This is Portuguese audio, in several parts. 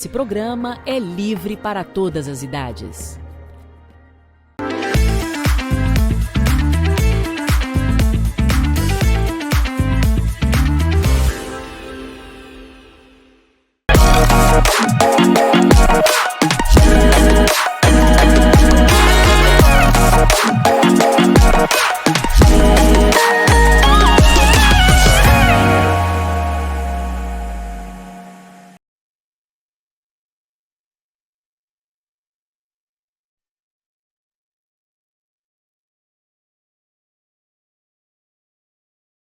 Esse programa é livre para todas as idades.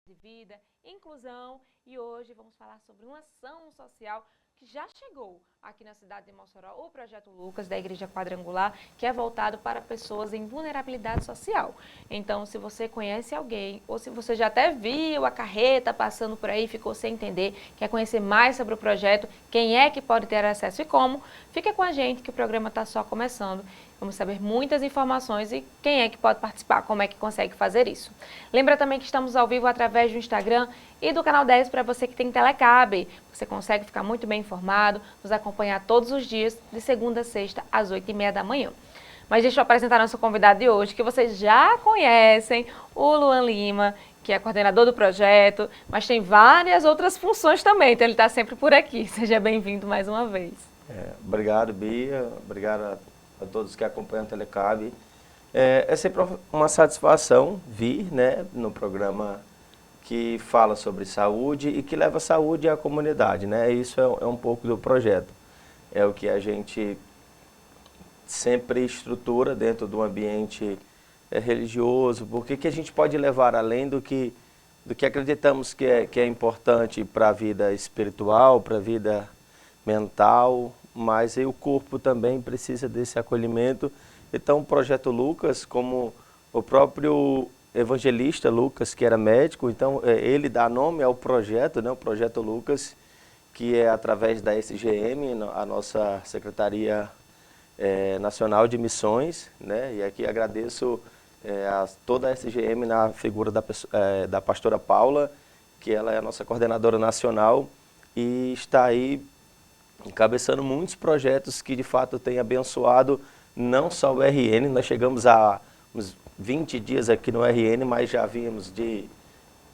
De vida, inclusão, e hoje vamos falar sobre uma ação social que já chegou aqui na cidade de Mossoró, o Projeto Lucas, da Igreja Quadrangular, que é voltado para pessoas em vulnerabilidade social. Então, se você conhece alguém, ou se você já até viu a carreta passando por aí, ficou sem entender, quer conhecer mais sobre o projeto, quem é que pode ter acesso e como, fica com a gente que o programa está só começando. Vamos saber muitas informações e quem é que pode participar, como é que consegue fazer isso. Lembra também que estamos ao vivo através do Instagram e do Canal 10 para você que tem telecable. Você consegue ficar muito bem informado, nos acompanhar todos os dias, de segunda a sexta, às 8h30 da manhã. Mas deixa eu apresentar nosso convidado de hoje, que vocês já conhecem, o Luan Lima, que é coordenador do projeto, mas tem várias outras funções também, então ele está sempre por aqui. Seja bem-vindo mais uma vez. Obrigado, Bia. Obrigado a todos que acompanham o Telecab. É sempre uma satisfação vir, né, no programa que fala sobre saúde e que leva saúde à comunidade, né? Isso é um pouco do projeto. É o que a gente sempre estrutura dentro do ambiente religioso, porque que a gente pode levar além do que acreditamos que é importante para a vida espiritual, para a vida mental, mas aí o corpo também precisa desse acolhimento. Então o Projeto Lucas, como o próprio evangelista Lucas, que era médico, então ele dá nome ao projeto, né, o Projeto Lucas, que é através da SGM, a nossa Secretaria Nacional de Missões, né, e aqui agradeço a toda a SGM na figura da pastora Paula, que ela é a nossa coordenadora nacional e está aí encabeçando muitos projetos que de fato têm abençoado não só o RN. Nós chegamos a uns 20 dias aqui no RN, mas já vimos de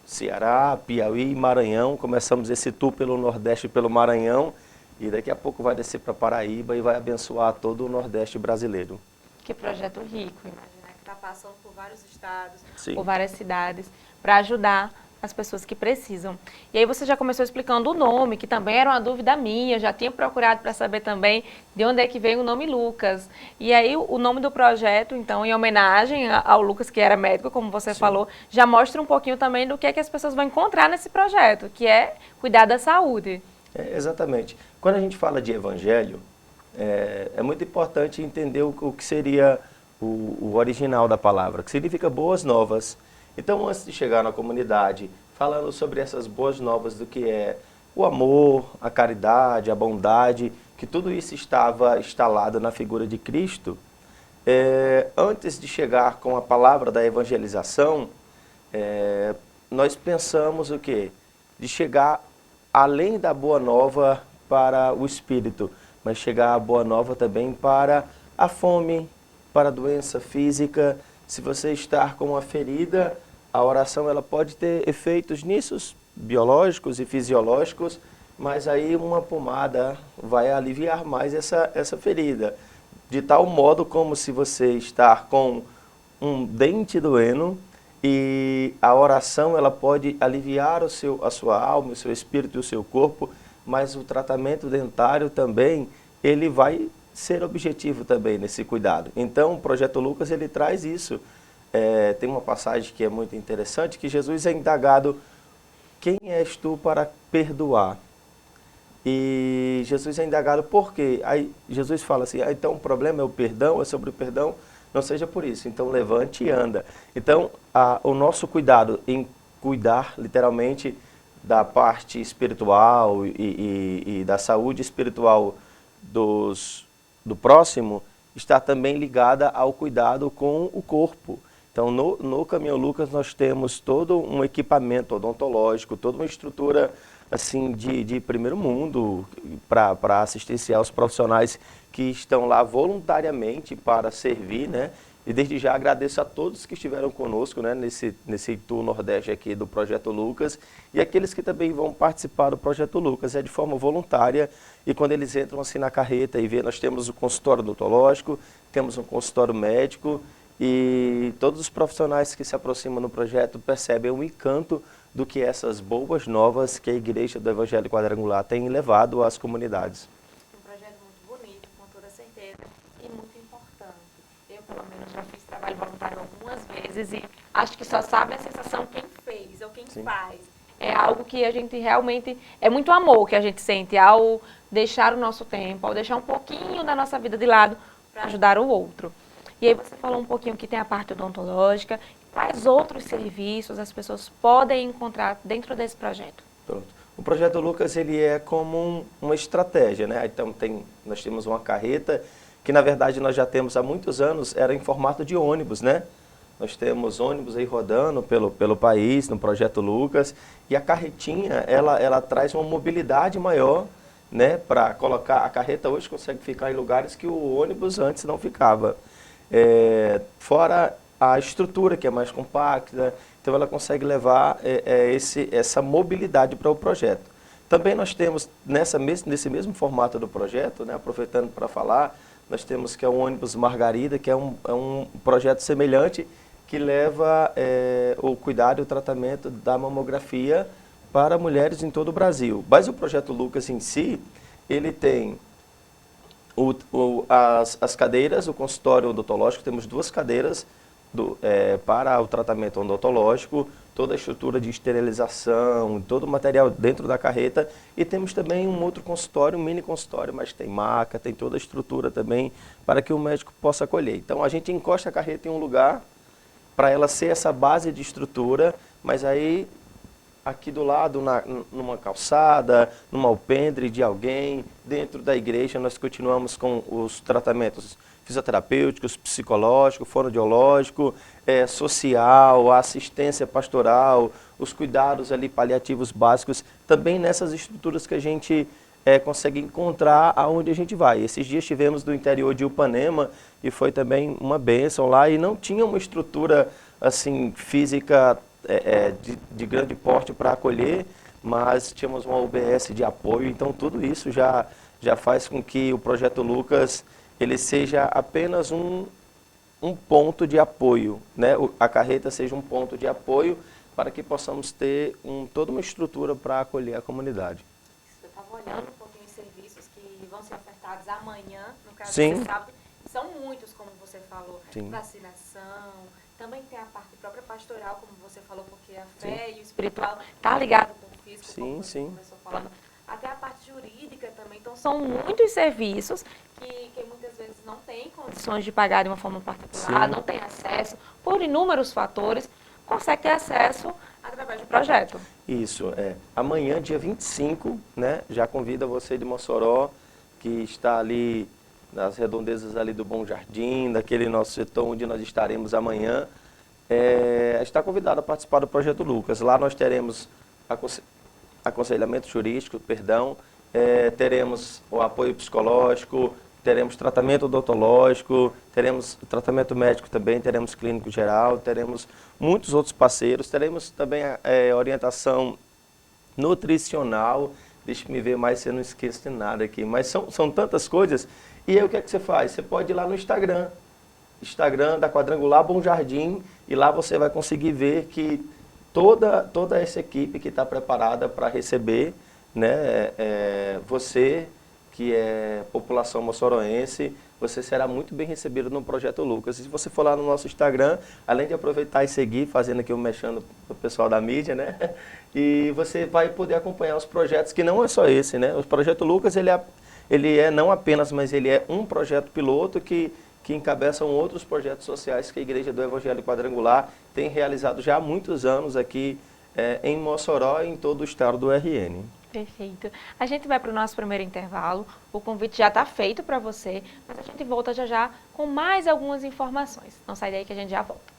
Ceará, Piauí e Maranhão. Começamos esse tour pelo Nordeste e pelo Maranhão e daqui a pouco vai descer para Paraíba e vai abençoar todo o Nordeste brasileiro. Que projeto rico, imagina, que está passando por vários estados, Sim, por várias cidades, para ajudar as pessoas que precisam. E aí você já começou explicando o nome, que também era uma dúvida minha, já tinha procurado para saber também de onde é que veio o nome Lucas. E aí o nome do projeto, então, em homenagem ao Lucas, que era médico, como você falou, já mostra um pouquinho também do que é que as pessoas vão encontrar nesse projeto, que é cuidar da saúde. Exatamente. Quando a gente fala de evangelho, é muito importante entender o que seria o original da palavra, que significa boas novas. Então, antes de chegar na comunidade, falando sobre essas boas novas do que é o amor, a caridade, a bondade, que tudo isso estava instalado na figura de Cristo, antes de chegar com a palavra da evangelização, nós pensamos o quê? De chegar além da boa nova para o espírito, mas chegar a boa nova também para a fome, para a doença física. Se você estar com uma ferida, a oração ela pode ter efeitos nisso, biológicos e fisiológicos, mas aí uma pomada vai aliviar mais essa ferida. De tal modo como se você estar com um dente doendo e a oração ela pode aliviar a sua alma, o seu espírito e o seu corpo, mas o tratamento dentário também, ele vai ser objetivo também nesse cuidado. Então o Projeto Lucas ele traz isso. Tem uma passagem que é muito interessante, que Jesus é indagado, quem és tu para perdoar? E Jesus é indagado por quê? Aí Jesus fala assim, então o problema é o perdão, é sobre o perdão, não seja por isso, então levante e anda. Então o nosso cuidado em cuidar literalmente da parte espiritual e da saúde espiritual do próximo está também ligada ao cuidado com o corpo. Então, no Caminho Lucas, nós temos todo um equipamento odontológico, toda uma estrutura assim, de primeiro mundo para assistenciar os profissionais que estão lá voluntariamente para servir, né? E desde já agradeço a todos que estiveram conosco, né, nesse Tour Nordeste aqui do Projeto Lucas e aqueles que também vão participar do Projeto Lucas, de forma voluntária, e quando eles entram assim na carreta e vê, nós temos o consultório odontológico, temos um consultório médico e todos os profissionais que se aproximam no projeto percebem o encanto do que essas boas novas que a Igreja do Evangelho Quadrangular tem levado às comunidades. Um projeto muito bonito, com toda certeza, e muito importante. Eu, pelo menos, já fiz trabalho voluntário algumas vezes e acho que só sabe a sensação quem fez ou quem faz. É algo que a gente realmente... É muito amor que a gente sente ao deixar o nosso tempo, ao deixar um pouquinho da nossa vida de lado para ajudar o outro. E aí você falou um pouquinho que tem a parte odontológica. Quais outros serviços as pessoas podem encontrar dentro desse projeto? Pronto. O Projeto Lucas, ele é como uma estratégia, né? Então, nós temos uma carreta que, na verdade, nós já temos há muitos anos, era em formato de ônibus, né? Nós temos ônibus aí rodando pelo país, no Projeto Lucas, e a carretinha, ela traz uma mobilidade maior, né? Para colocar, a carreta hoje consegue ficar em lugares que o ônibus antes não ficava. Fora a estrutura, que é mais compacta, então ela consegue levar essa mobilidade para o projeto. Também nós temos, nesse mesmo formato do projeto, né, aproveitando para falar, nós temos que é o ônibus Margarida, que é um projeto semelhante, que leva o cuidado e o tratamento da mamografia para mulheres em todo o Brasil. Mas o Projeto Lucas em si, ele tem as cadeiras, o consultório odontológico, temos 2 cadeiras para o tratamento odontológico, toda a estrutura de esterilização, todo o material dentro da carreta, e temos também um outro consultório, um mini consultório, mas tem maca, tem toda a estrutura também para que o médico possa acolher. Então a gente encosta a carreta em um lugar para ela ser essa base de estrutura, mas aí aqui do lado, numa calçada, numa alpendre de alguém, dentro da igreja, nós continuamos com os tratamentos fisioterapêuticos, psicológico, fonoaudiológico, social, a assistência pastoral, os cuidados ali paliativos básicos, também nessas estruturas que a gente consegue encontrar aonde a gente vai. Esses dias estivemos no interior de Ipanema e foi também uma bênção lá e não tinha uma estrutura assim física de grande porte para acolher, mas tínhamos uma UBS de apoio, então tudo isso já faz com que o Projeto Lucas ele seja apenas um ponto de apoio, né? A carreta seja um ponto de apoio para que possamos ter toda uma estrutura para acolher a comunidade. Eu estava olhando um pouquinho os serviços que vão ser ofertados amanhã, no caso Sim. desse sábado. São muitos, como você falou. Sim. Vacinação, também tem a parte própria pastoral, como você falou, porque a fé e o espiritual está ligado com o físico, como você começou falando. Até a parte jurídica também. Então, são muitos serviços que muitas vezes não têm condições de pagar de uma forma particular, não tem acesso, por inúmeros fatores, consegue ter acesso através do projeto. Isso, amanhã, dia 25, né, já convido você de Mossoró, que está ali nas redondezas ali do Bom Jardim, daquele nosso setor onde nós estaremos amanhã, está convidado a participar do Projeto Lucas. Lá nós teremos aconselhamento jurídico, teremos o apoio psicológico, teremos tratamento odontológico, teremos tratamento médico também, teremos clínico geral, teremos muitos outros parceiros, teremos também orientação nutricional. Deixa eu me ver mais se eu não esqueço de nada aqui, mas são tantas coisas. E aí o que é que você faz? Você pode ir lá no Instagram da Quadrangular Bom Jardim, e lá você vai conseguir ver que toda essa equipe que está preparada para receber, né, você, que é população moçoroense, você será muito bem recebido no Projeto Lucas. E se você for lá no nosso Instagram, além de aproveitar e seguir, fazendo aqui mexendo o pessoal da mídia, né, e você vai poder acompanhar os projetos, que não é só esse, né, o Projeto Lucas, ele é não apenas, mas ele é um projeto piloto que encabeçam outros projetos sociais que a Igreja do Evangelho Quadrangular tem realizado já há muitos anos aqui em Mossoró e em todo o estado do RN. Perfeito. A gente vai para o nosso primeiro intervalo, o convite já está feito para você, mas a gente volta já já com mais algumas informações. Não sai daí que a gente já volta.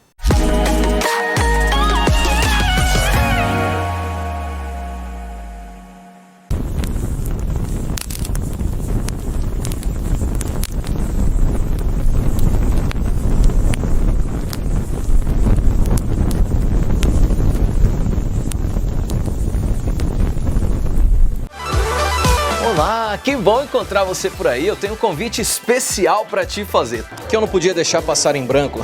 Que bom encontrar você por aí. Eu tenho um convite especial para te fazer, que eu não podia deixar passar em branco.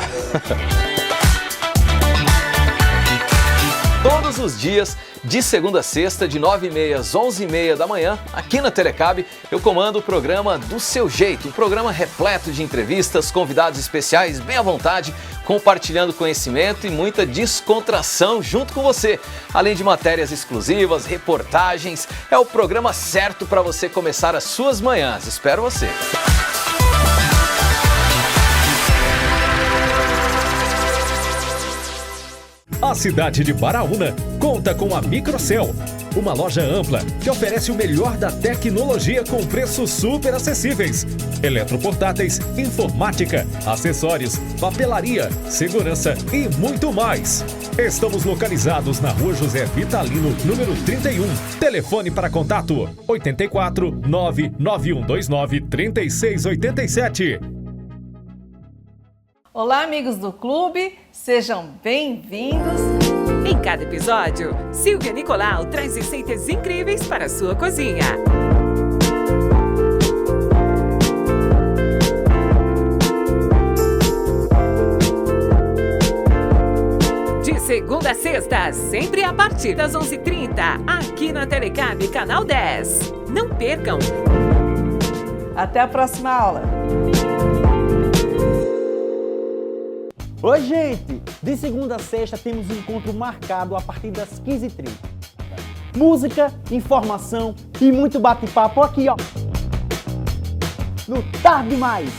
Todos os dias, de segunda a sexta, de 9h30 às 11h30 da manhã, aqui na Telecab, eu comando o programa Do Seu Jeito, um programa repleto de entrevistas, convidados especiais, bem à vontade, compartilhando conhecimento e muita descontração junto com você. Além de matérias exclusivas, reportagens, é o programa certo para você começar as suas manhãs. Espero você! A cidade de Baraúna conta com a Microcel, uma loja ampla que oferece o melhor da tecnologia com preços super acessíveis. Eletroportáteis, informática, acessórios, papelaria, segurança e muito mais. Estamos localizados na Rua José Vitalino, número 31. Telefone para contato 84 99129 3687. Olá, amigos do clube, sejam bem-vindos. Em cada episódio, Silvia Nicolau traz receitas incríveis para a sua cozinha. De segunda a sexta, sempre a partir das 11h30, aqui na Telecab, Canal 10. Não percam! Até a próxima aula. Oi, gente! De segunda a sexta temos um encontro marcado a partir das 15h30. Música, informação e muito bate-papo aqui, ó. No Tarde Demais.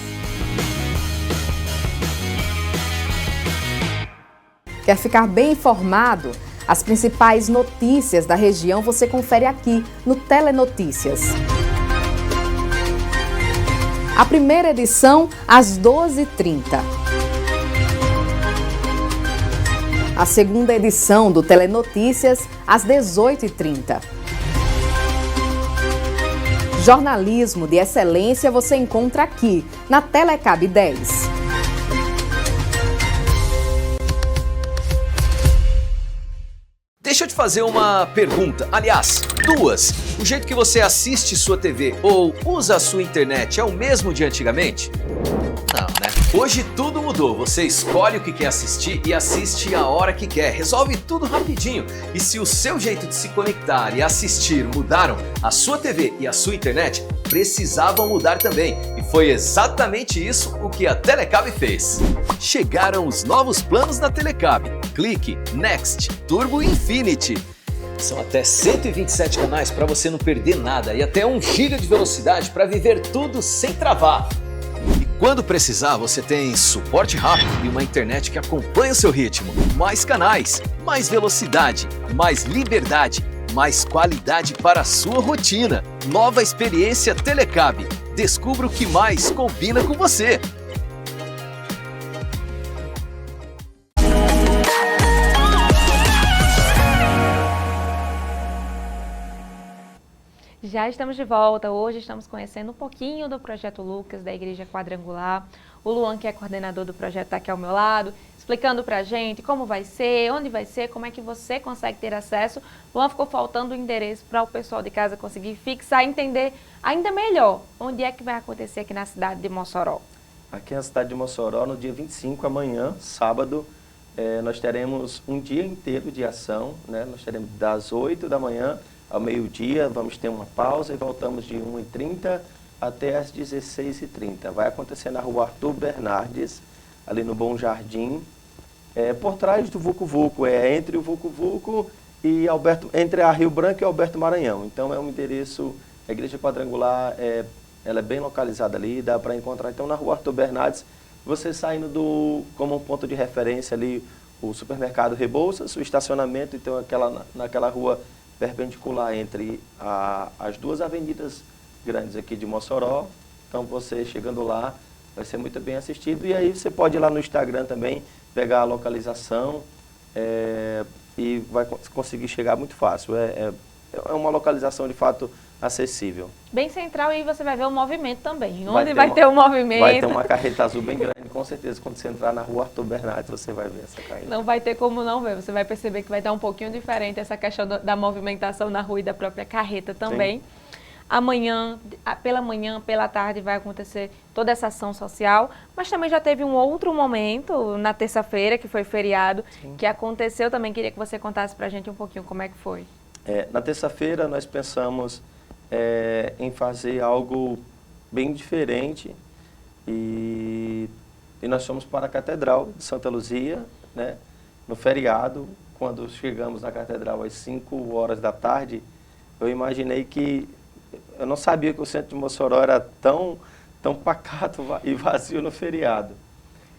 Quer ficar bem informado? As principais notícias da região você confere aqui no Telenotícias. A primeira edição às 12h30. A segunda edição do Telenotícias, às 18h30. Jornalismo de excelência você encontra aqui, na Telecab 10. Deixa eu te fazer uma pergunta, aliás, duas. O jeito que você assiste sua TV ou usa a sua internet é o mesmo de antigamente? Não, né? Hoje tudo mudou, você escolhe o que quer assistir e assiste a hora que quer, resolve tudo rapidinho. E se o seu jeito de se conectar e assistir mudaram, a sua TV e a sua internet precisavam mudar também. E foi exatamente isso o que a Telecab fez. Chegaram os novos planos da Telecab. Clique, Next, Turbo Infinity. São até 127 canais para você não perder nada e até 1 GB de velocidade para viver tudo sem travar. E quando precisar, você tem suporte rápido e uma internet que acompanha o seu ritmo. Mais canais, mais velocidade, mais liberdade, mais qualidade para a sua rotina. Nova experiência Telecab. Descubra o que mais combina com você. Já estamos de volta. Hoje estamos conhecendo um pouquinho do Projeto Lucas da Igreja Quadrangular. O Luan, que é coordenador do projeto, está aqui ao meu lado, explicando pra gente como vai ser, onde vai ser, como é que você consegue ter acesso. Luan, ficou faltando o endereço para o pessoal de casa conseguir fixar e entender ainda melhor onde é que vai acontecer aqui na cidade de Mossoró. Aqui na cidade de Mossoró, no dia 25, amanhã, sábado, nós teremos um dia inteiro de ação, né? Nós teremos das 8 da manhã ao meio-dia, vamos ter uma pausa e voltamos de 1h30 até as 16h30. Vai acontecer na rua Arthur Bernardes, ali no Bom Jardim, por trás do Vucu Vucu, entre o Vucu Vucu e entre a Rio Branco e Alberto Maranhão. Então é um endereço, a Igreja Quadrangular, ela é bem localizada ali, dá para encontrar. Então na rua Arthur Bernardes, você saindo como um ponto de referência ali, o supermercado Rebouças, o estacionamento, então naquela rua perpendicular entre as duas avenidas grandes aqui de Mossoró. Então você chegando lá vai ser muito bem assistido. E aí você pode ir lá no Instagram também, pegar a localização e vai conseguir chegar muito fácil. É uma localização de fato acessível. Bem central, e aí você vai ver o movimento também. Onde vai ter o movimento? Vai ter uma carreta azul bem grande, com certeza. Quando você entrar na rua Arthur Bernardes, você vai ver essa carreta. Não vai ter como não ver. Você vai perceber que vai estar um pouquinho diferente essa questão da movimentação na rua e da própria carreta também. Sim. Amanhã, pela manhã, pela tarde vai acontecer toda essa ação social, mas também já teve um outro momento na terça-feira, que foi feriado, que aconteceu também. Queria que você contasse pra gente um pouquinho como é que foi. Na terça-feira nós pensamos em fazer algo bem diferente e nós fomos para a Catedral de Santa Luzia, né, no feriado. Quando chegamos na Catedral às 5 horas da tarde, eu imaginei que... Eu não sabia que o centro de Mossoró era tão pacato e vazio no feriado.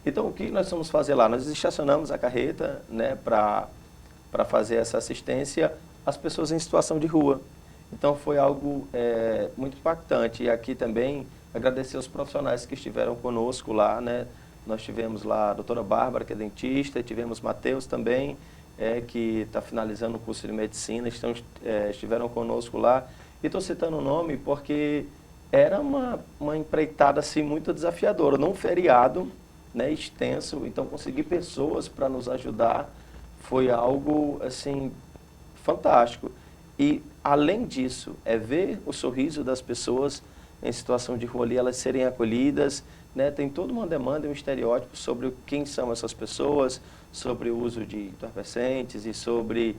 Então, o que nós fomos fazer lá? Nós estacionamos a carreta, né, para fazer essa assistência às pessoas em situação de rua. Então, foi algo muito impactante. E aqui também agradecer aos profissionais que estiveram conosco lá, né? Nós tivemos lá a doutora Bárbara, que é dentista, e tivemos Matheus também, que está finalizando o curso de medicina, estiveram conosco lá. E estou citando o nome porque era uma empreitada assim, muito desafiadora, num feriado, né, extenso. Então, conseguir pessoas para nos ajudar foi algo assim, fantástico. E, além disso, ver o sorriso das pessoas em situação de rua ali, elas serem acolhidas, né? Tem toda uma demanda e um estereótipo sobre quem são essas pessoas, sobre o uso de entorpecentes e sobre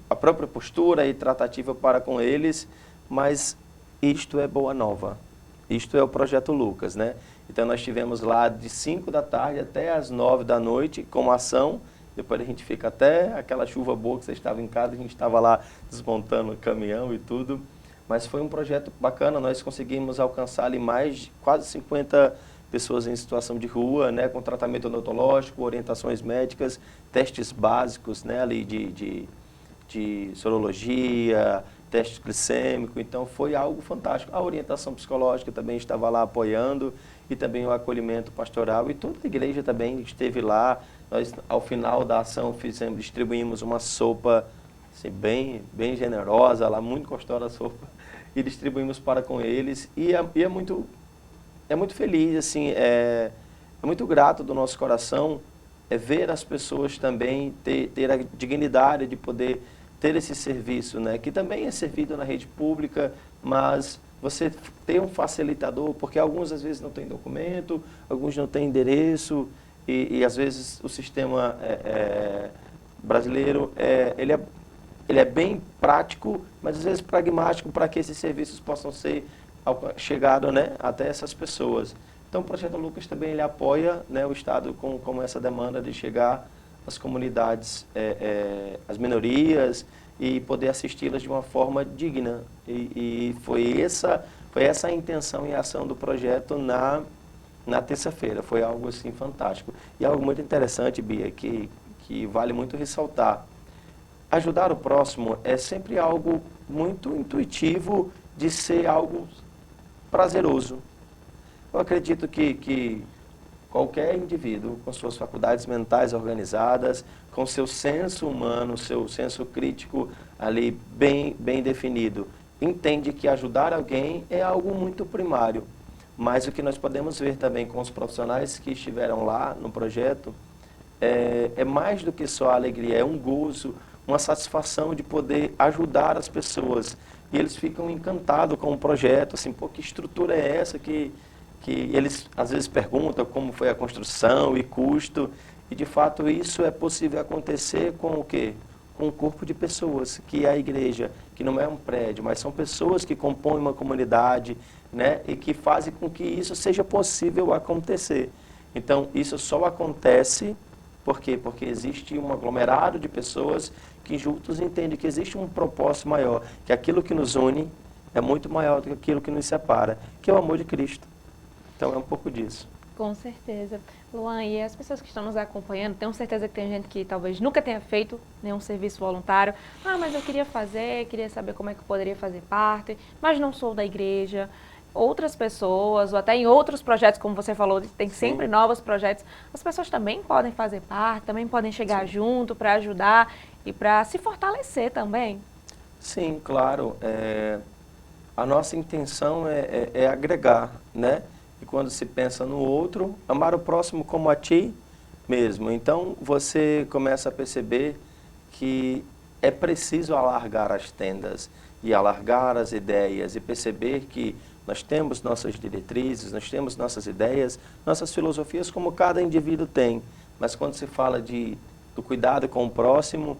a própria postura e tratativa para com eles, mas isto é boa nova. Isto é o Projeto Lucas, né? Então, nós tivemos lá de 5 da tarde até as 9 da noite com ação. Depois a gente fica até aquela chuva boa que você estava em casa, a gente estava lá desmontando o caminhão e tudo. Mas foi um projeto bacana, nós conseguimos alcançar ali mais de quase 50 pessoas em situação de rua, né, com tratamento odontológico, orientações médicas, testes básicos, né, ali de sorologia, teste glicêmico. Então, foi algo fantástico. A orientação psicológica também estava lá apoiando e também o acolhimento pastoral. E toda a igreja também esteve lá. Nós, ao final da ação, distribuímos uma sopa assim, bem generosa, lá, muito gostosa a sopa, e distribuímos para com eles. E é muito feliz, assim, é muito grato do nosso coração ver as pessoas também ter a dignidade de poder ter esse serviço, né, que também é servido na rede pública, mas você ter um facilitador, porque alguns às vezes não têm documento, alguns não têm endereço, e às vezes o sistema brasileiro, ele é bem prático, mas às vezes pragmático para que esses serviços possam ser chegados, né, até essas pessoas. Então, o Projeto Lucas também ele apoia, né, o Estado com essa demanda de chegar às comunidades, às minorias, e poder assisti-las de uma forma digna. E foi essa a intenção e a ação do projeto na terça-feira. Foi algo assim fantástico. E algo muito interessante, Bia, que vale muito ressaltar. Ajudar o próximo é sempre algo muito intuitivo de ser algo prazeroso. Eu acredito que qualquer indivíduo com suas faculdades mentais organizadas, com seu senso humano, seu senso crítico ali bem definido, entende que ajudar alguém é algo muito primário. Mas o que nós podemos ver também com os profissionais que estiveram lá no projeto é mais do que só a alegria, é um gozo, uma satisfação de poder ajudar as pessoas. E eles ficam encantados com o projeto, assim, pô, que estrutura é essa que eles às vezes perguntam como foi a construção e custo, e de fato isso é possível acontecer com o quê? Com um corpo de pessoas, que é a igreja, que não é um prédio, mas são pessoas que compõem uma comunidade, né, e que fazem com que isso seja possível acontecer. Então, isso só acontece, por quê? Porque existe um aglomerado de pessoas que juntos entendem que existe um propósito maior, que aquilo que nos une é muito maior do que aquilo que nos separa, que é o amor de Cristo. Então, é um pouco disso. Com certeza. Luan, e as pessoas que estão nos acompanhando, tenho certeza que tem gente que talvez nunca tenha feito nenhum serviço voluntário. Ah, mas eu queria saber como é que eu poderia fazer parte, mas não sou da igreja. Outras pessoas, ou até em outros projetos, como você falou, tem sempre novos projetos. As pessoas também podem fazer parte, também podem chegar junto para ajudar e para se fortalecer também. Sim, claro. A nossa intenção é agregar, né? E quando se pensa no outro, amar o próximo como a ti mesmo. Então, você começa a perceber que é preciso alargar as tendas. e alargar as ideias e perceber que nós temos nossas diretrizes, nós temos nossas ideias, nossas filosofias, como cada indivíduo tem. Mas quando se fala do cuidado com o próximo,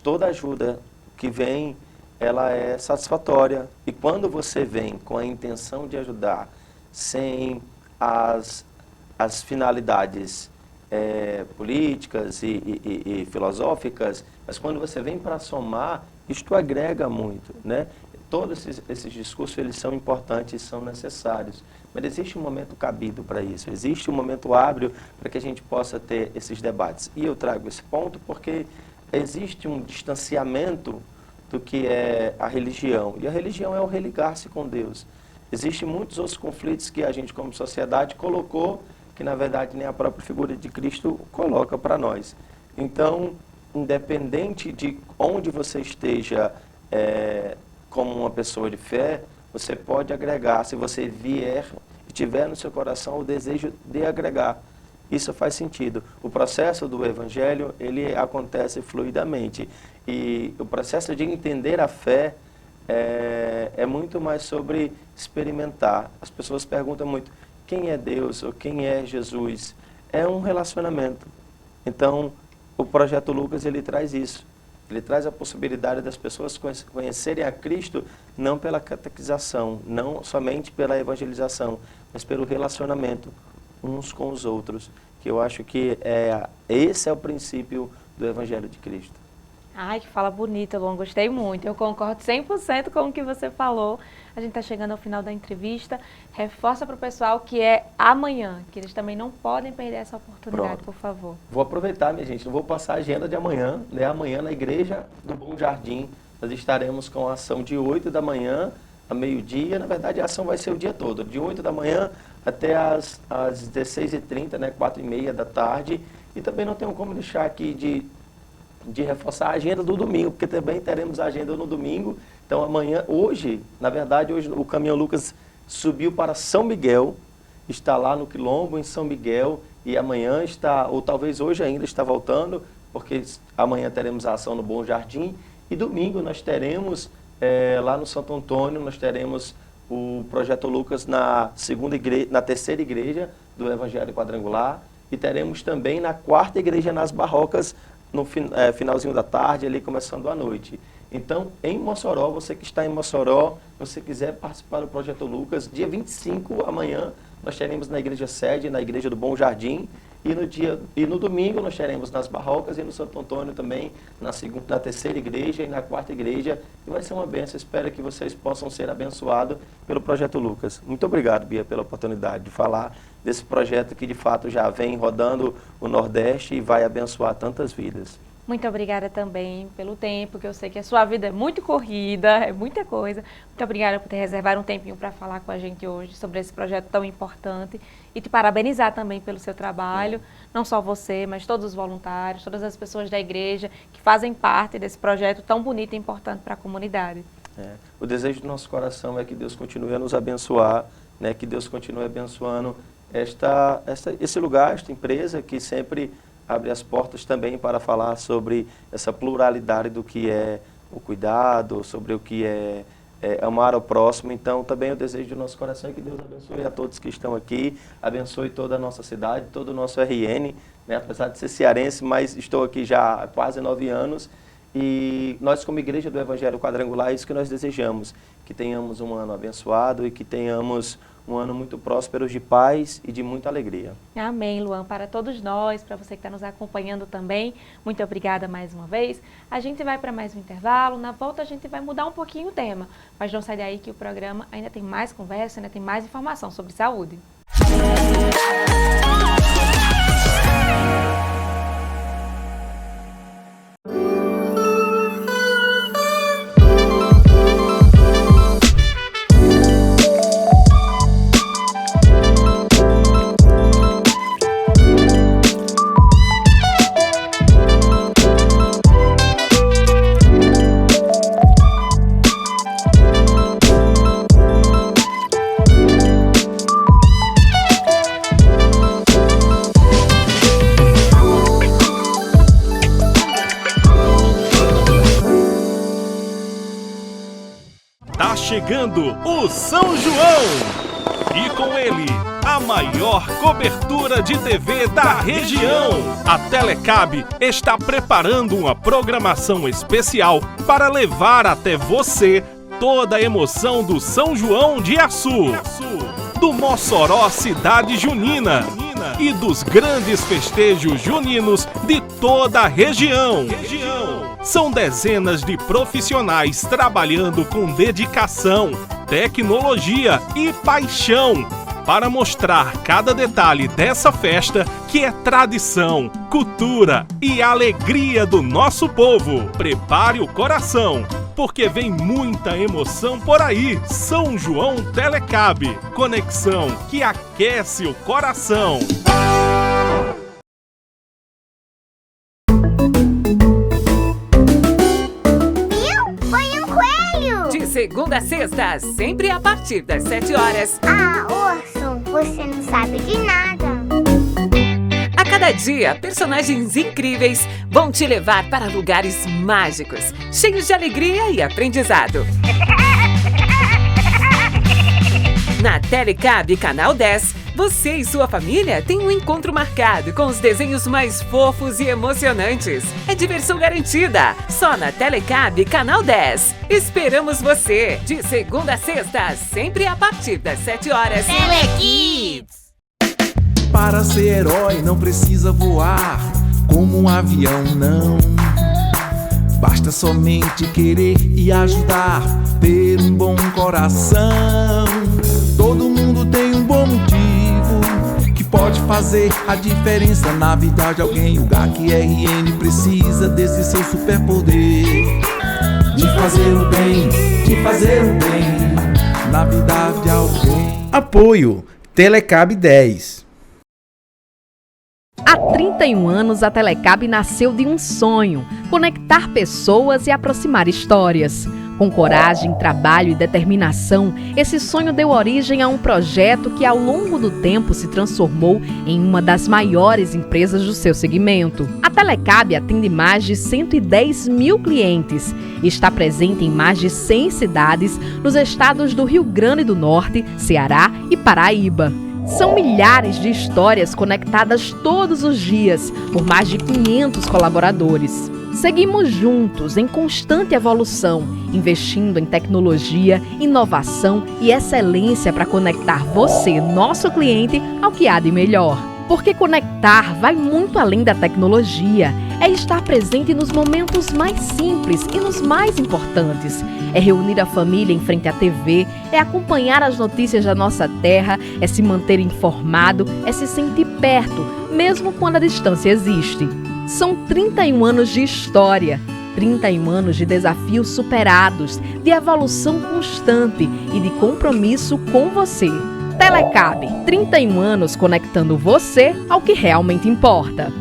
toda ajuda que vem, ela é satisfatória. E quando você vem com a intenção de ajudar, sem as finalidades políticas e filosóficas, mas quando você vem para somar, isto agrega muito, né? Todos esses discursos, eles são importantes, são necessários, mas existe um momento cabido para isso, existe um momento hábil para que a gente possa ter esses debates. E eu trago esse ponto porque existe um distanciamento do que é a religião, e a religião é o religar-se com Deus. Existem muitos outros conflitos que a gente, como sociedade, colocou, que na verdade nem a própria figura de Cristo coloca para nós. Então, independente de onde você esteja como uma pessoa de fé, você pode agregar, se você vier e tiver no seu coração o desejo de agregar. Isso faz sentido. O processo do Evangelho, ele acontece fluidamente. E o processo de entender a fé é muito mais sobre experimentar. As pessoas perguntam muito, quem é Deus ou quem é Jesus? É um relacionamento. Então, o Projeto Lucas, ele traz isso. Ele traz a possibilidade das pessoas conhecerem a Cristo não pela catequização, não somente pela evangelização, mas pelo relacionamento uns com os outros, que eu acho que esse é o princípio do Evangelho de Cristo. Ai, que fala bonita, Luan, gostei muito. Eu concordo 100% com o que você falou. A gente está chegando ao final da entrevista. Reforça para o pessoal que é amanhã, que eles também não podem perder essa oportunidade, por favor. Vou aproveitar, minha gente, não vou passar a agenda de amanhã, né? Amanhã na Igreja do Bom Jardim, nós estaremos com a ação de 8 da manhã a meio-dia. Na verdade, a ação vai ser o dia todo, de 8 da manhã até às 16h30, né? 4h30 da tarde. E também não tenho como deixar aqui de reforçar a agenda do domingo, porque também teremos a agenda no domingo. Então amanhã, hoje o Caminhão Lucas subiu para São Miguel, está lá no Quilombo, em São Miguel, e amanhã ou talvez hoje ainda está voltando, porque amanhã teremos a ação no Bom Jardim, e domingo nós teremos, lá no Santo Antônio, nós teremos o Projeto Lucas na terceira igreja do Evangelho Quadrangular, e teremos também na quarta igreja nas Barrocas, no finalzinho da tarde, ali começando a noite. Então, em Mossoró, você que está em Mossoró, se você quiser participar do Projeto Lucas, dia 25, amanhã, nós teremos na igreja sede, na igreja do Bom Jardim, e no domingo nós teremos nas Barrocas e no Santo Antônio também, na terceira igreja e na quarta igreja, e vai ser uma bênção. Espero que vocês possam ser abençoados pelo Projeto Lucas. Muito obrigado, Bia, pela oportunidade de falar desse projeto que de fato já vem rodando o Nordeste e vai abençoar tantas vidas. Muito obrigada também pelo tempo, que eu sei que a sua vida é muito corrida, é muita coisa. Muito obrigada por ter reservado um tempinho para falar com a gente hoje sobre esse projeto tão importante e te parabenizar também pelo seu trabalho, não só você, mas todos os voluntários, todas as pessoas da igreja que fazem parte desse projeto tão bonito e importante para a comunidade. O desejo do nosso coração é que Deus continue a nos abençoar, né? Que Deus continue abençoando esse lugar, esta empresa que sempre abre as portas também para falar sobre essa pluralidade do que é o cuidado, sobre o que é amar ao próximo. Então, também o desejo do nosso coração é que Deus abençoe a todos que estão aqui, abençoe toda a nossa cidade, todo o nosso RN, né? Apesar de ser cearense, mas estou aqui já há quase 9 anos. E nós, como Igreja do Evangelho Quadrangular, é isso que nós desejamos, que tenhamos um ano abençoado e que tenhamos um ano muito próspero de paz e de muita alegria. Amém, Luan. Para todos nós, para você que está nos acompanhando também, muito obrigada mais uma vez. A gente vai para mais um intervalo, na volta a gente vai mudar um pouquinho o tema, mas não sai daí que o programa ainda tem mais conversa, ainda tem mais informação sobre saúde. chegando o São João! E com ele, a maior cobertura de TV da região. A Telecab está preparando uma programação especial para levar até você toda a emoção do São João de Açu, do Mossoró Cidade Junina e dos grandes festejos juninos de toda a região. São dezenas de profissionais trabalhando com dedicação, tecnologia e paixão para mostrar cada detalhe dessa festa que é tradição, cultura e alegria do nosso povo. Prepare o coração, porque vem muita emoção por aí. São João Telecab, conexão que aquece o coração. De segunda a sexta, sempre a partir das 7 horas. Ah, Orson, você não sabe de nada. A cada dia, personagens incríveis vão te levar para lugares mágicos, cheios de alegria e aprendizado. Na Telecab Canal 10, você e sua família têm um encontro marcado com os desenhos mais fofos e emocionantes. É diversão garantida, só na Telecab Canal 10. Esperamos você, de segunda a sexta, sempre a partir das 7 horas. Telekids! Para ser herói não precisa voar como um avião, não. Basta somente querer e ajudar, ter um bom coração. Todo mundo tem um bom motivo que pode fazer a diferença na vida de alguém. O GAC-RN precisa desse seu superpoder de fazer o bem, de fazer o bem na vida de alguém. Apoio Telecab 10. Há 31 anos, a Telecab nasceu de um sonho: conectar pessoas e aproximar histórias. Com coragem, trabalho e determinação, esse sonho deu origem a um projeto que, ao longo do tempo, se transformou em uma das maiores empresas do seu segmento. A Telecab atende mais de 110 mil clientes e está presente em mais de 100 cidades nos estados do Rio Grande do Norte, Ceará e Paraíba. São milhares de histórias conectadas todos os dias por mais de 500 colaboradores. Seguimos juntos em constante evolução, investindo em tecnologia, inovação e excelência para conectar você, nosso cliente, ao que há de melhor. Porque conectar vai muito além da tecnologia. É estar presente nos momentos mais simples e nos mais importantes. É reunir a família em frente à TV, é acompanhar as notícias da nossa terra, é se manter informado, é se sentir perto, mesmo quando a distância existe. São 31 anos de história, 31 anos de desafios superados, de evolução constante e de compromisso com você. Telecab, 31 anos conectando você ao que realmente importa.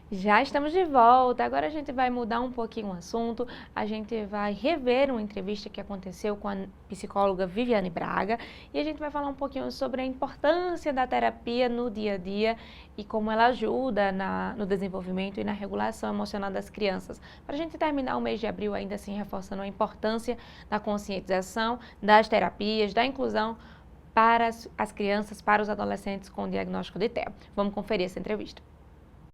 Já estamos de volta, agora a gente vai mudar um pouquinho o assunto, a gente vai rever uma entrevista que aconteceu com a psicóloga Viviane Braga e a gente vai falar um pouquinho sobre a importância da terapia no dia a dia e como ela ajuda no desenvolvimento e na regulação emocional das crianças. Para a gente terminar o mês de abril ainda assim reforçando a importância da conscientização, das terapias, da inclusão para as crianças, para os adolescentes com diagnóstico de TEA. Vamos conferir essa entrevista.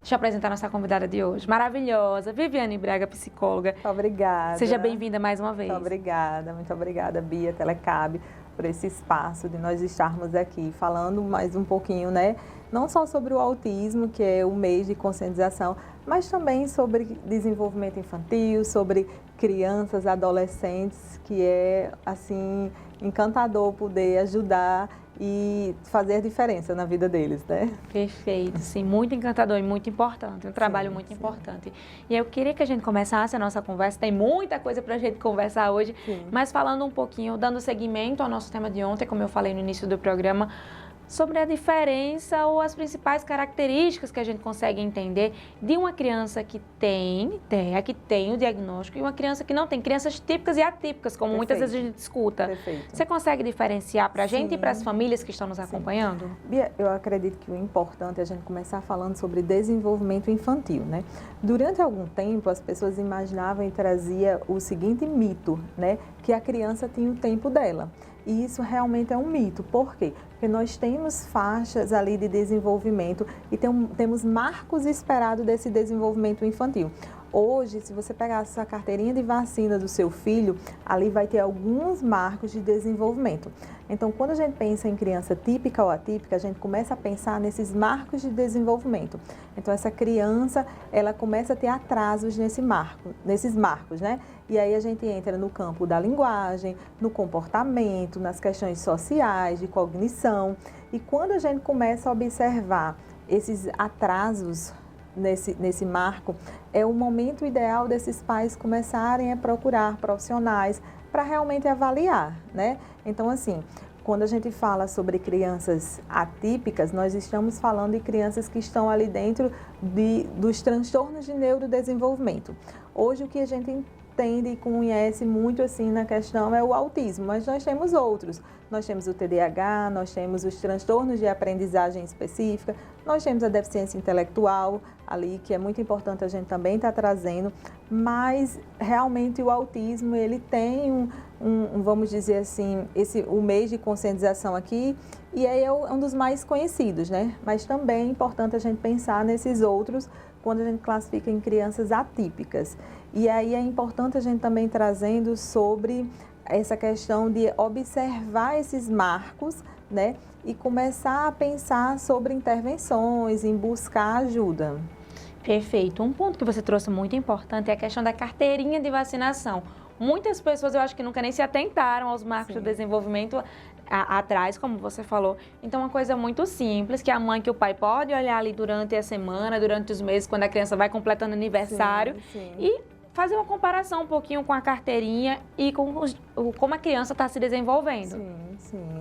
Deixa eu apresentar a nossa convidada de hoje, maravilhosa, Viviane Braga, psicóloga. Muito obrigada. Seja bem-vinda mais uma vez. Muito obrigada, Bia, Telecab, por esse espaço de nós estarmos aqui falando mais um pouquinho, né? Não só sobre o autismo, que é o mês de conscientização, mas também sobre desenvolvimento infantil, sobre crianças, adolescentes, que é, assim, encantador poder ajudar e fazer a diferença na vida deles, né? Perfeito, sim, muito encantador e muito importante, um trabalho muito importante. E eu queria que a gente começasse a nossa conversa, tem muita coisa para a gente conversar hoje, mas falando um pouquinho, dando seguimento ao nosso tema de ontem, como eu falei no início do programa, sobre a diferença ou as principais características que a gente consegue entender de uma criança que tem o diagnóstico e uma criança que não tem, crianças típicas e atípicas, como muitas vezes a gente escuta. Perfeito. Você consegue diferenciar para a gente e para as famílias que estão nos acompanhando? Bia, eu acredito que o importante é a gente começar falando sobre desenvolvimento infantil, né? Durante algum tempo, as pessoas imaginavam e traziam o seguinte mito, né? Que a criança tinha o tempo dela. E isso realmente é um mito. Por quê? Porque nós temos faixas ali de desenvolvimento e temos marcos esperados desse desenvolvimento infantil. Hoje, se você pegar essa carteirinha de vacina do seu filho, ali vai ter alguns marcos de desenvolvimento. Então, quando a gente pensa em criança típica ou atípica, a gente começa a pensar nesses marcos de desenvolvimento. Então, essa criança, ela começa a ter atrasos nesses marcos, né? E aí a gente entra no campo da linguagem, no comportamento, nas questões sociais, de cognição. E quando a gente começa a observar esses atrasos nesse marco, é o momento ideal desses pais começarem a procurar profissionais para realmente avaliar, né? Então, assim, quando a gente fala sobre crianças atípicas, nós estamos falando de crianças que estão ali dentro dos transtornos de neurodesenvolvimento. Hoje, o que a gente entende e conhece muito assim na questão é o autismo, mas nós temos outros. Nós temos o TDAH, nós temos os transtornos de aprendizagem específica, nós temos a deficiência intelectual ali, que é muito importante a gente também estar trazendo, mas realmente o autismo, ele tem vamos dizer assim, o mês de conscientização aqui, e aí é um dos mais conhecidos, né? Mas também é importante a gente pensar nesses outros quando a gente classifica em crianças atípicas. E aí é importante a gente também trazendo sobre essa questão de observar esses marcos, né? E começar a pensar sobre intervenções, em buscar ajuda. Perfeito. Um ponto que você trouxe muito importante é a questão da carteirinha de vacinação. Muitas pessoas, eu acho que nunca nem se atentaram aos marcos do desenvolvimento atrás, como você falou. Então, uma coisa muito simples, que a mãe e o pai podem olhar ali durante a semana, durante os meses, quando a criança vai completando aniversário, e fazer uma comparação um pouquinho com a carteirinha e com como a criança está se desenvolvendo.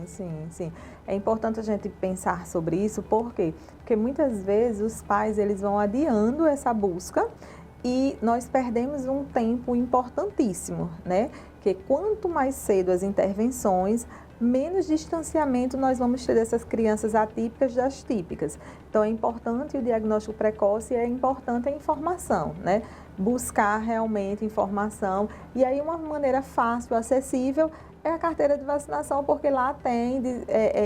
Sim. É importante a gente pensar sobre isso, por quê? Porque muitas vezes os pais, eles vão adiando essa busca e nós perdemos um tempo importantíssimo, né? Que quanto mais cedo as intervenções, menos distanciamento nós vamos ter dessas crianças atípicas das típicas. Então, é importante o diagnóstico precoce e é importante a informação, né? Buscar realmente informação. E aí, uma maneira fácil, acessível, é a carteira de vacinação, porque lá tem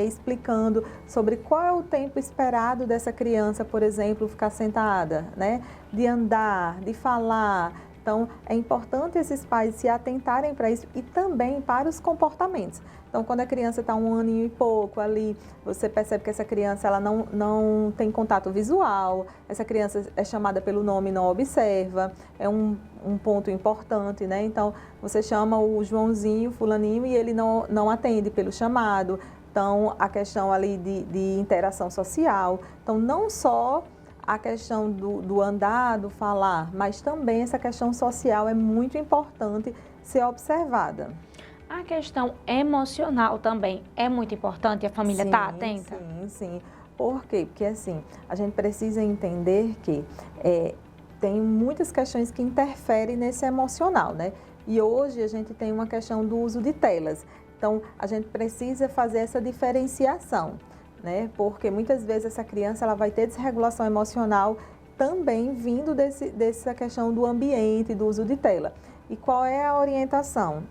explicando sobre qual é o tempo esperado dessa criança, por exemplo, ficar sentada, né? De andar, de falar. Então, é importante esses pais se atentarem para isso e também para os comportamentos. Então, quando a criança está 1 ano e pouco ali, você percebe que essa criança ela não tem contato visual, essa criança é chamada pelo nome e não observa, é um ponto importante, né? Então, você chama o Joãozinho, fulaninho, e ele não atende pelo chamado. Então, a questão ali de interação social. Então, não só a questão do andar, do falar, mas também essa questão social é muito importante ser observada. A questão emocional também é muito importante, a família está atenta? Sim. Por quê? Porque assim, a gente precisa entender que tem muitas questões que interferem nesse emocional, né? E hoje a gente tem uma questão do uso de telas. Então, a gente precisa fazer essa diferenciação, né? Porque muitas vezes essa criança ela vai ter desregulação emocional também vindo dessa questão do ambiente, do uso de tela. E qual é a orientação?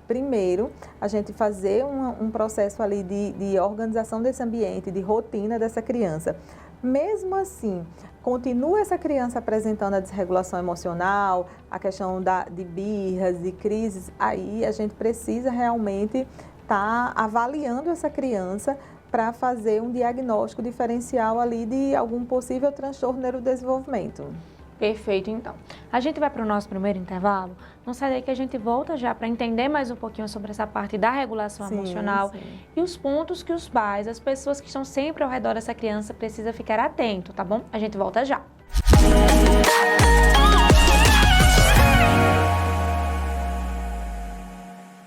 Primeiro, a gente fazer um processo ali de organização desse ambiente, de rotina dessa criança. Mesmo assim, continua essa criança apresentando a desregulação emocional, a questão de birras, de crises, aí a gente precisa realmente estar avaliando essa criança para fazer um diagnóstico diferencial ali de algum possível transtorno do neurodesenvolvimento. Perfeito, então. A gente vai para o nosso primeiro intervalo. Não sai daí que a gente volta já para entender mais um pouquinho sobre essa parte da regulação emocional e os pontos que os pais, as pessoas que estão sempre ao redor dessa criança precisam ficar atento, tá bom? A gente volta já.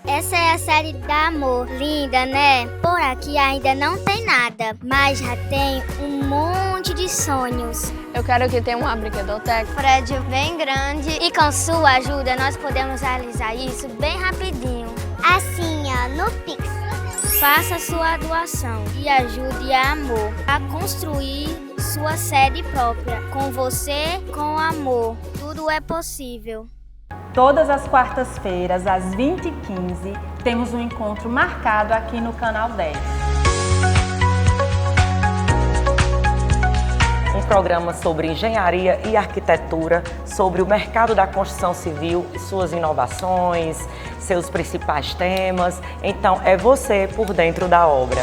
Essa é a série da amor. Linda, né? Por aqui ainda não tem nada, mas já tem um monte de sonhos. Eu quero que tenha uma brinquedoteca. Prédio bem grande. E com sua ajuda, nós podemos realizar isso bem rapidinho. Assim, ó, no Pix. Faça sua doação e ajude a Amor a construir sua sede própria. Com você, com amor. Tudo é possível. Todas as quartas-feiras, às 20h15, temos um encontro marcado aqui no Canal 10. Um programa sobre engenharia e arquitetura, sobre o mercado da construção civil e suas inovações, seus principais temas. Então, é você por dentro da obra.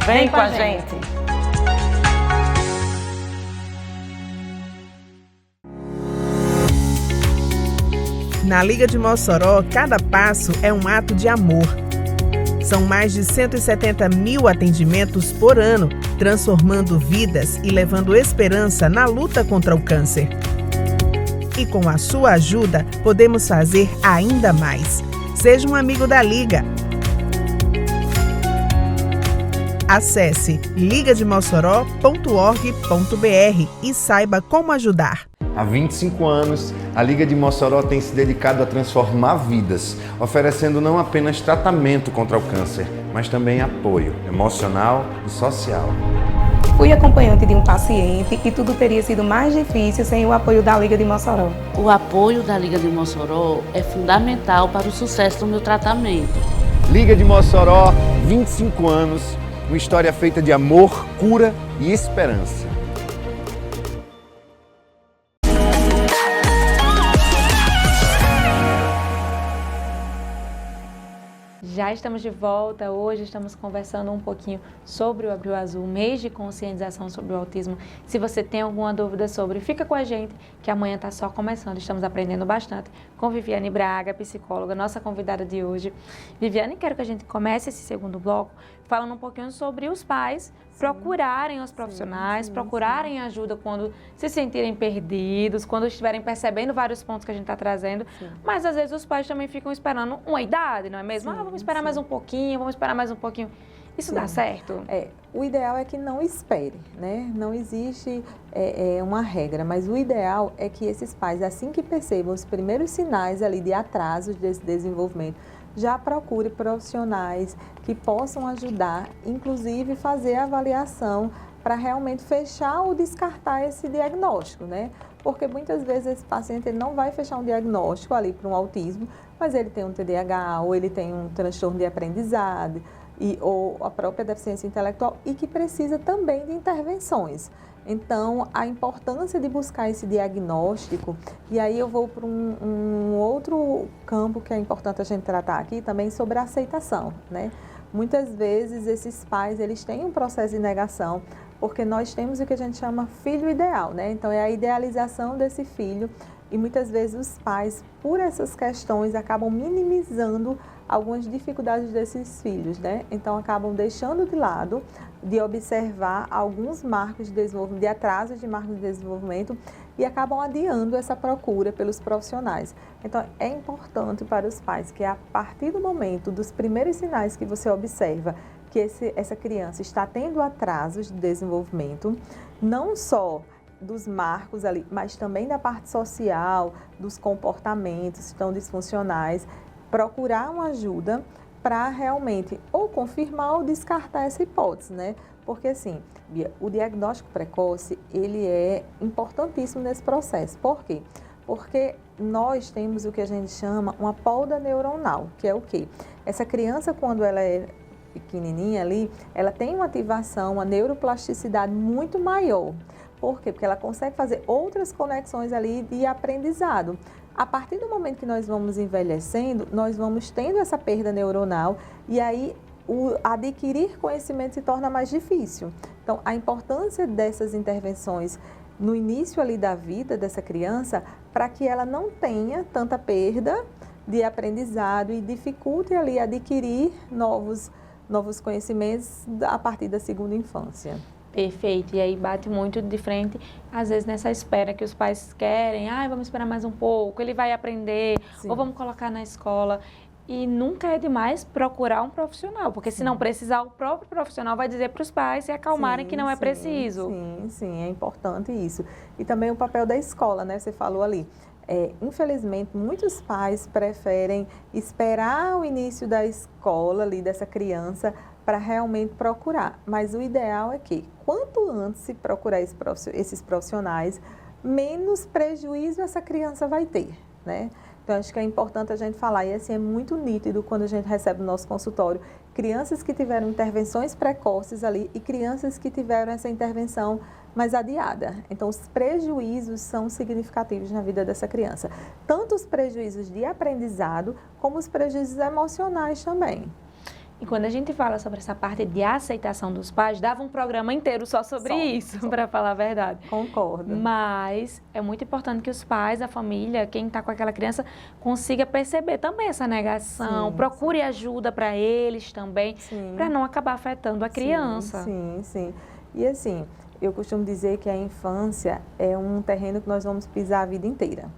Vem com a gente! Na Liga de Mossoró, cada passo é um ato de amor. São mais de 170 mil atendimentos por ano, transformando vidas e levando esperança na luta contra o câncer. E com a sua ajuda, podemos fazer ainda mais. Seja um amigo da Liga. Acesse ligademossoró.org.br e saiba como ajudar. Há 25 anos, a Liga de Mossoró tem se dedicado a transformar vidas, oferecendo não apenas tratamento contra o câncer, mas também apoio emocional e social. Fui acompanhante de um paciente e tudo teria sido mais difícil sem o apoio da Liga de Mossoró. O apoio da Liga de Mossoró é fundamental para o sucesso do meu tratamento. Liga de Mossoró, 25 anos, uma história feita de amor, cura e esperança. Já estamos de volta, hoje estamos conversando um pouquinho sobre o Abril Azul, mês de conscientização sobre o autismo. Se você tem alguma dúvida sobre, fica com a gente, que amanhã está só começando, estamos aprendendo bastante com Viviane Braga, psicóloga, nossa convidada de hoje. Viviane, quero que a gente comece esse segundo bloco falando um pouquinho sobre os pais procurarem os profissionais, procurarem ajuda quando se sentirem perdidos, quando estiverem percebendo vários pontos que a gente está trazendo, mas às vezes os pais também ficam esperando uma idade, não é mesmo? Vamos esperar mais um pouquinho, vamos esperar mais um pouquinho. Isso dá certo? O ideal é que não espere, né? Não existe uma regra, mas o ideal é que esses pais, assim que percebam os primeiros sinais ali de atraso desse desenvolvimento, já procure profissionais que possam ajudar, inclusive fazer a avaliação para realmente fechar ou descartar esse diagnóstico, né? Porque muitas vezes esse paciente ele não vai fechar um diagnóstico ali para um autismo, mas ele tem um TDAH ou ele tem um transtorno de aprendizado ou a própria deficiência intelectual e que precisa também de intervenções. Então, a importância de buscar esse diagnóstico, e aí eu vou para um outro campo que é importante a gente tratar aqui também sobre a aceitação, né? Muitas vezes esses pais, eles têm um processo de negação, porque nós temos o que a gente chama filho ideal, né? Então, é a idealização desse filho e muitas vezes os pais, por essas questões, acabam minimizando algumas dificuldades desses filhos, né? Então, acabam deixando de lado de observar alguns marcos de desenvolvimento, de atrasos de marcos de desenvolvimento e acabam adiando essa procura pelos profissionais. Então, é importante para os pais que a partir do momento dos primeiros sinais que você observa que essa criança está tendo atrasos de desenvolvimento, não só dos marcos ali, mas também da parte social, dos comportamentos que estão disfuncionais, procurar uma ajuda para realmente ou confirmar ou descartar essa hipótese, né? Porque assim, Bia, o diagnóstico precoce, ele é importantíssimo nesse processo. Por quê? Porque nós temos o que a gente chama uma polda neuronal, que é o quê? Essa criança, quando ela é pequenininha ali, ela tem uma ativação, uma neuroplasticidade muito maior. Por quê? Porque ela consegue fazer outras conexões ali de aprendizado. A partir do momento que nós vamos envelhecendo, nós vamos tendo essa perda neuronal e aí o adquirir conhecimento se torna mais difícil. Então, a importância dessas intervenções no início ali da vida dessa criança, para que ela não tenha tanta perda de aprendizado e dificulte ali adquirir novos conhecimentos a partir da segunda infância. Perfeito, e aí bate muito de frente, às vezes nessa espera que os pais querem, vamos esperar mais um pouco, ele vai aprender, ou vamos colocar na escola. E nunca é demais procurar um profissional, porque se não precisar, o próprio profissional vai dizer para os pais se acalmarem que não é preciso. Sim, é importante isso. E também o papel da escola, né? Você falou ali. Infelizmente, muitos pais preferem esperar o início da escola ali dessa criança para realmente procurar. Mas o ideal é que, quanto antes se procurar esses profissionais, menos prejuízo essa criança vai ter, né? Então, acho que é importante a gente falar, e assim, é muito nítido quando a gente recebe no nosso consultório, crianças que tiveram intervenções precoces ali e crianças que tiveram essa intervenção mais adiada. Então, os prejuízos são significativos na vida dessa criança. Tanto os prejuízos de aprendizado, como os prejuízos emocionais também. E quando a gente fala sobre essa parte de aceitação dos pais, dava um programa inteiro só sobre isso, para falar a verdade. Concordo. Mas é muito importante que os pais, a família, quem está com aquela criança, consiga perceber também essa negação, procure ajuda para eles também, para não acabar afetando a criança. Sim. E assim, eu costumo dizer que a infância é um terreno que nós vamos pisar a vida inteira.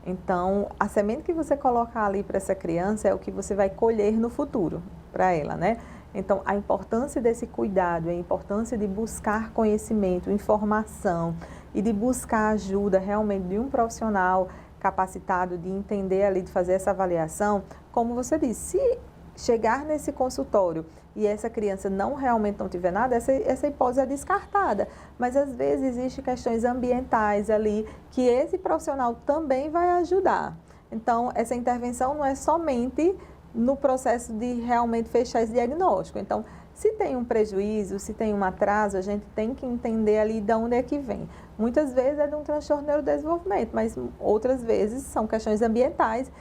Então, a semente que você colocar ali para essa criança é o que você vai colher no futuro para ela, né? Então, a importância desse cuidado, a importância de buscar conhecimento, informação e de buscar ajuda realmente de um profissional capacitado, de entender ali, de fazer essa avaliação, como você disse, se chegar nesse consultório e essa criança realmente não tiver nada, essa hipótese é descartada. Mas, às vezes, existem questões ambientais ali que esse profissional também vai ajudar. Então, essa intervenção não é somente no processo de realmente fechar esse diagnóstico. Então, se tem um prejuízo, se tem um atraso, a gente tem que entender ali de onde é que vem. Muitas vezes é de um transtorno do neurodesenvolvimento, mas outras vezes são questões ambientais.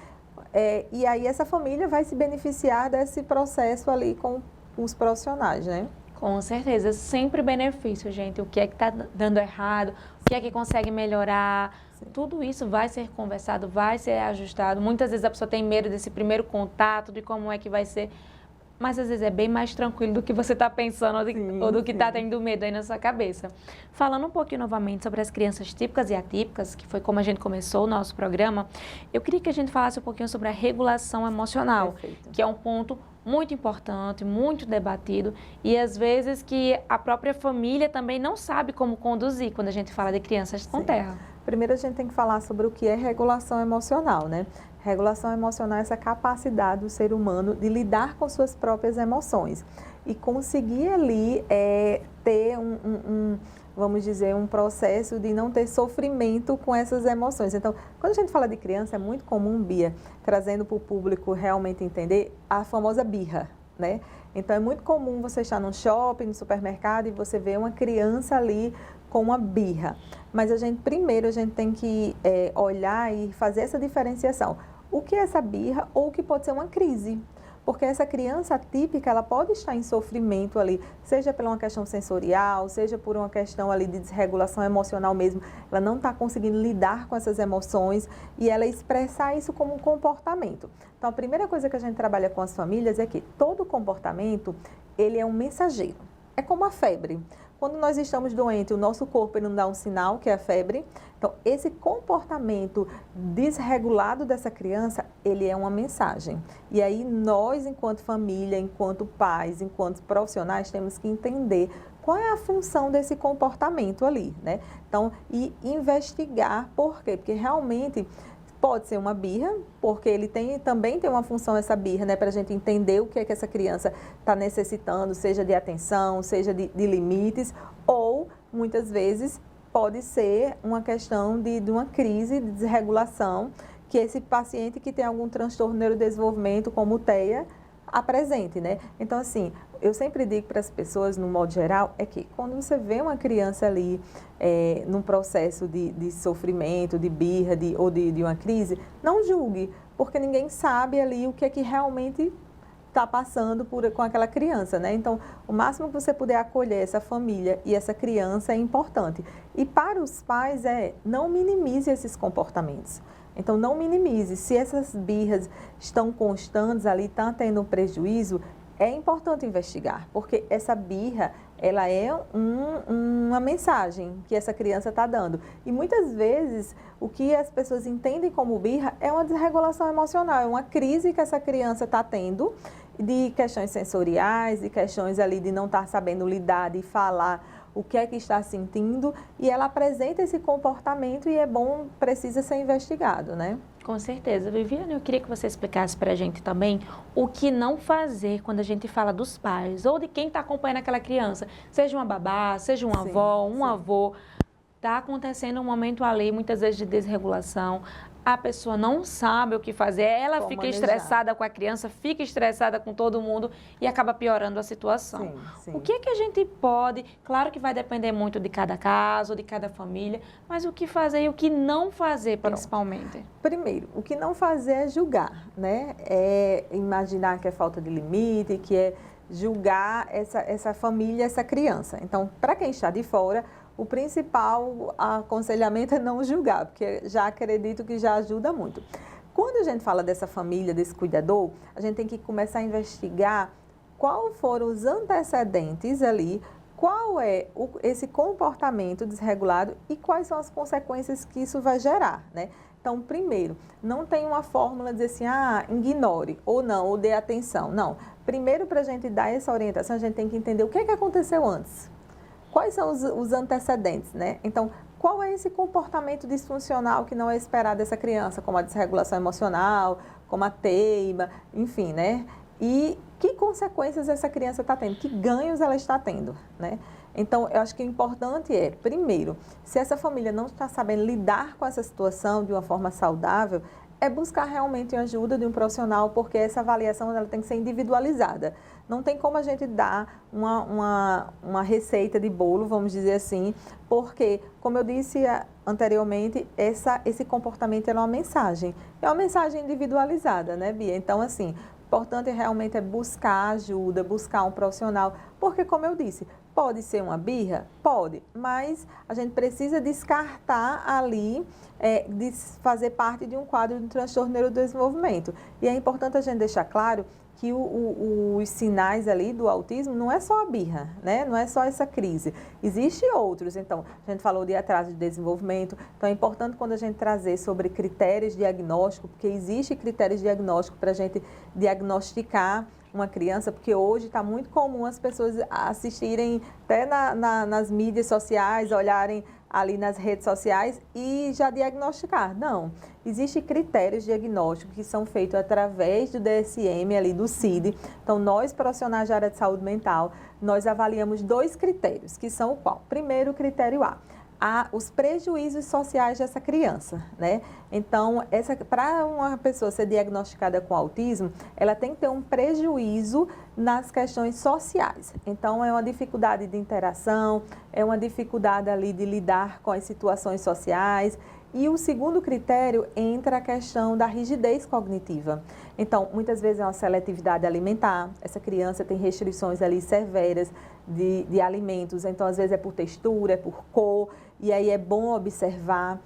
E aí essa família vai se beneficiar desse processo ali com os profissionais, né? Com certeza, sempre benefício, gente. O que é que está dando errado, o que é que consegue melhorar, tudo isso vai ser conversado, vai ser ajustado. Muitas vezes a pessoa tem medo desse primeiro contato, de como é que vai ser, mas às vezes é bem mais tranquilo do que você está pensando ou do que está tendo medo aí na sua cabeça. Falando um pouquinho novamente sobre as crianças típicas e atípicas, que foi como a gente começou o nosso programa, eu queria que a gente falasse um pouquinho sobre a regulação emocional, que é um ponto muito importante, muito debatido e às vezes que a própria família também não sabe como conduzir quando a gente fala de crianças com terra. Primeiro a gente tem que falar sobre o que é regulação emocional, né? Regulação emocional é essa capacidade do ser humano de lidar com suas próprias emoções e conseguir ali ter vamos dizer, um processo de não ter sofrimento com essas emoções. Então, quando a gente fala de criança, é muito comum, Bia, trazendo para o público realmente entender a famosa birra, né? Então, é muito comum você estar num shopping, no supermercado e você ver uma criança ali com uma birra. Mas primeiro a gente tem que olhar e fazer essa diferenciação. O que é essa birra ou o que pode ser uma crise? Porque essa criança atípica, ela pode estar em sofrimento ali, seja por uma questão sensorial, seja por uma questão ali de desregulação emocional mesmo. Ela não está conseguindo lidar com essas emoções e ela expressar isso como um comportamento. Então, a primeira coisa que a gente trabalha com as famílias é que todo comportamento, ele é um mensageiro. É como a febre. Quando nós estamos doentes, o nosso corpo não dá um sinal, que é a febre. Então, esse comportamento desregulado dessa criança, ele é uma mensagem. E aí, nós, enquanto família, enquanto pais, enquanto profissionais, temos que entender qual é a função desse comportamento ali, né? Então, e investigar por quê? Porque realmente pode ser uma birra, porque ele também tem uma função, essa birra, né, para a gente entender o que é que essa criança está necessitando, seja de atenção, seja de limites, ou muitas vezes pode ser uma questão de uma crise de desregulação que esse paciente que tem algum transtorno de neurodesenvolvimento, como o TEA, apresente, né? Então, assim, eu sempre digo para as pessoas, no modo geral, é que quando você vê uma criança ali num processo de sofrimento, de birra ou de uma crise, não julgue, porque ninguém sabe ali o que é que realmente está passando com aquela criança, né? Então, o máximo que você puder acolher essa família e essa criança é importante. E para os pais não minimize esses comportamentos. Então, não minimize. Se essas birras estão constantes ali, estão tendo um prejuízo, é importante investigar, porque essa birra, ela é uma mensagem que essa criança está dando. E muitas vezes o que as pessoas entendem como birra é uma desregulação emocional, é uma crise que essa criança está tendo de questões sensoriais, de questões ali de não estar sabendo lidar, de falar o que é que está sentindo, e ela apresenta esse comportamento e é bom, precisa ser investigado, né? Com certeza. Viviane, eu queria que você explicasse para a gente também o que não fazer quando a gente fala dos pais ou de quem está acompanhando aquela criança, seja uma babá, seja uma avó, um avô. Está acontecendo um momento ali, muitas vezes, de desregulação. A pessoa não sabe o que fazer, ela Como fica manejar. estressada com a criança, fica estressada com todo mundo e acaba piorando a situação. O que é que a gente pode, claro que vai depender muito de cada caso, de cada família, mas o que fazer e o que não fazer, principalmente? Primeiro, o que não fazer é julgar, né? É imaginar que é falta de limite, que é julgar essa família, essa criança. Então, para quem está de fora, o principal aconselhamento é não julgar, porque já acredito que já ajuda muito. Quando a gente fala dessa família, desse cuidador, a gente tem que começar a investigar quais foram os antecedentes ali, qual é esse comportamento desregulado e quais são as consequências que isso vai gerar, né? Então, primeiro, não tem uma fórmula de dizer assim, ignore, ou não, ou dê atenção. Não. Primeiro, para a gente dar essa orientação, a gente tem que entender o que aconteceu antes. Quais são os antecedentes, né? Então, qual é esse comportamento disfuncional que não é esperado dessa criança, como a desregulação emocional, como a teima, enfim, né? E que consequências essa criança está tendo, que ganhos ela está tendo, né? Então, eu acho que o importante é, primeiro, se essa família não está sabendo lidar com essa situação de uma forma saudável, é buscar realmente a ajuda de um profissional, porque essa avaliação ela tem que ser individualizada. Não tem como a gente dar uma receita de bolo, vamos dizer assim, porque, como eu disse anteriormente, esse comportamento é uma mensagem. É uma mensagem individualizada, né, Bia? Então, assim, o importante realmente é buscar ajuda, buscar um profissional, porque, como eu disse, pode ser uma birra? Pode, mas a gente precisa descartar ali de fazer parte de um quadro de transtorno do neurodesenvolvimento. E é importante a gente deixar claro que os sinais ali do autismo não é só a birra, né? Não é só essa crise. Existem outros. Então, a gente falou de atraso de desenvolvimento. Então, é importante quando a gente trazer sobre critérios diagnósticos, porque existem critérios diagnósticos para a gente diagnosticar uma criança, porque hoje está muito comum as pessoas assistirem até nas mídias sociais, olharem ali nas redes sociais e já diagnosticar. Não, existem critérios diagnósticos que são feitos através do DSM, ali do CID. Então, nós, profissionais da área de saúde mental, nós avaliamos 2 critérios, que são o qual? Primeiro, o critério A. Os prejuízos sociais dessa criança, né? Então, para uma pessoa ser diagnosticada com autismo, ela tem que ter um prejuízo nas questões sociais. Então, é uma dificuldade de interação, é uma dificuldade ali de lidar com as situações sociais. E o segundo critério entra a questão da rigidez cognitiva. Então, muitas vezes é uma seletividade alimentar, essa criança tem restrições ali severas de alimentos, então às vezes é por textura, é por cor, e aí é bom observar.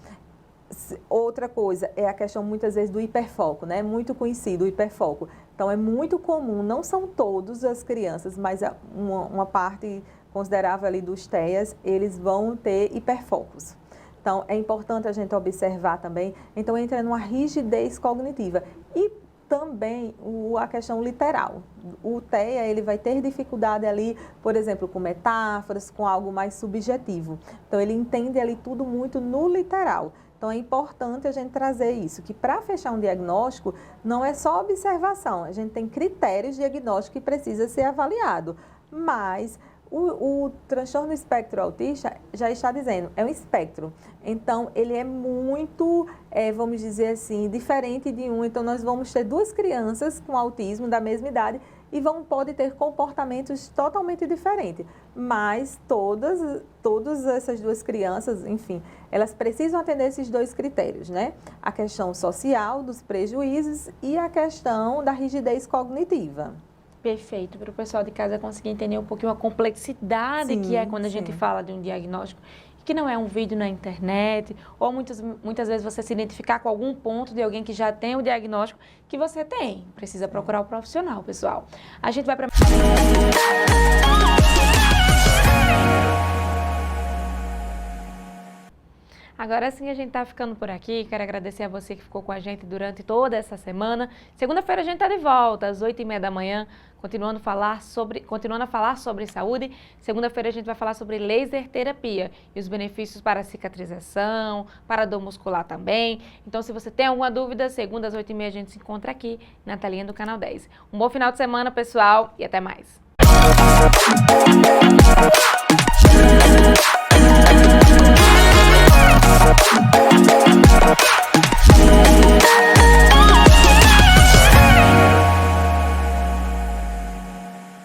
Outra coisa é a questão muitas vezes do hiperfoco, né? Muito conhecido o hiperfoco. Então é muito comum, não são todas as crianças, mas uma parte considerável ali dos TEAs, eles vão ter hiperfocos. Então, é importante a gente observar também. Então, entra numa rigidez cognitiva. E também a questão literal. O TEA, ele vai ter dificuldade ali, por exemplo, com metáforas, com algo mais subjetivo. Então, ele entende ali tudo muito no literal. Então, é importante a gente trazer isso, que para fechar um diagnóstico, não é só observação. A gente tem critérios diagnósticos que precisa ser avaliado. Mas o transtorno espectro autista já está dizendo, é um espectro. Então, ele é muito, vamos dizer assim, diferente de um. Então, nós vamos ter 2 crianças com autismo da mesma idade e podem ter comportamentos totalmente diferentes. Mas todas essas 2 crianças, enfim, elas precisam atender esses 2 critérios, né? A questão social dos prejuízos e a questão da rigidez cognitiva. Perfeito, para o pessoal de casa conseguir entender um pouquinho a complexidade que é quando a gente fala de um diagnóstico, que não é um vídeo na internet, ou muitas vezes você se identificar com algum ponto de alguém que já tem o diagnóstico que você tem. Precisa procurar o profissional, pessoal. A gente vai para Agora sim a gente tá ficando por aqui. Quero agradecer a você que ficou com a gente durante toda essa semana. Segunda-feira a gente tá de volta, às 8h30 da manhã, continuando a falar sobre saúde. Segunda-feira a gente vai falar sobre laser terapia e os benefícios para a cicatrização, para a dor muscular também. Então, se você tem alguma dúvida, segunda às 8h30 a gente se encontra aqui na telinha do Canal 10. Um bom final de semana, pessoal, e até mais.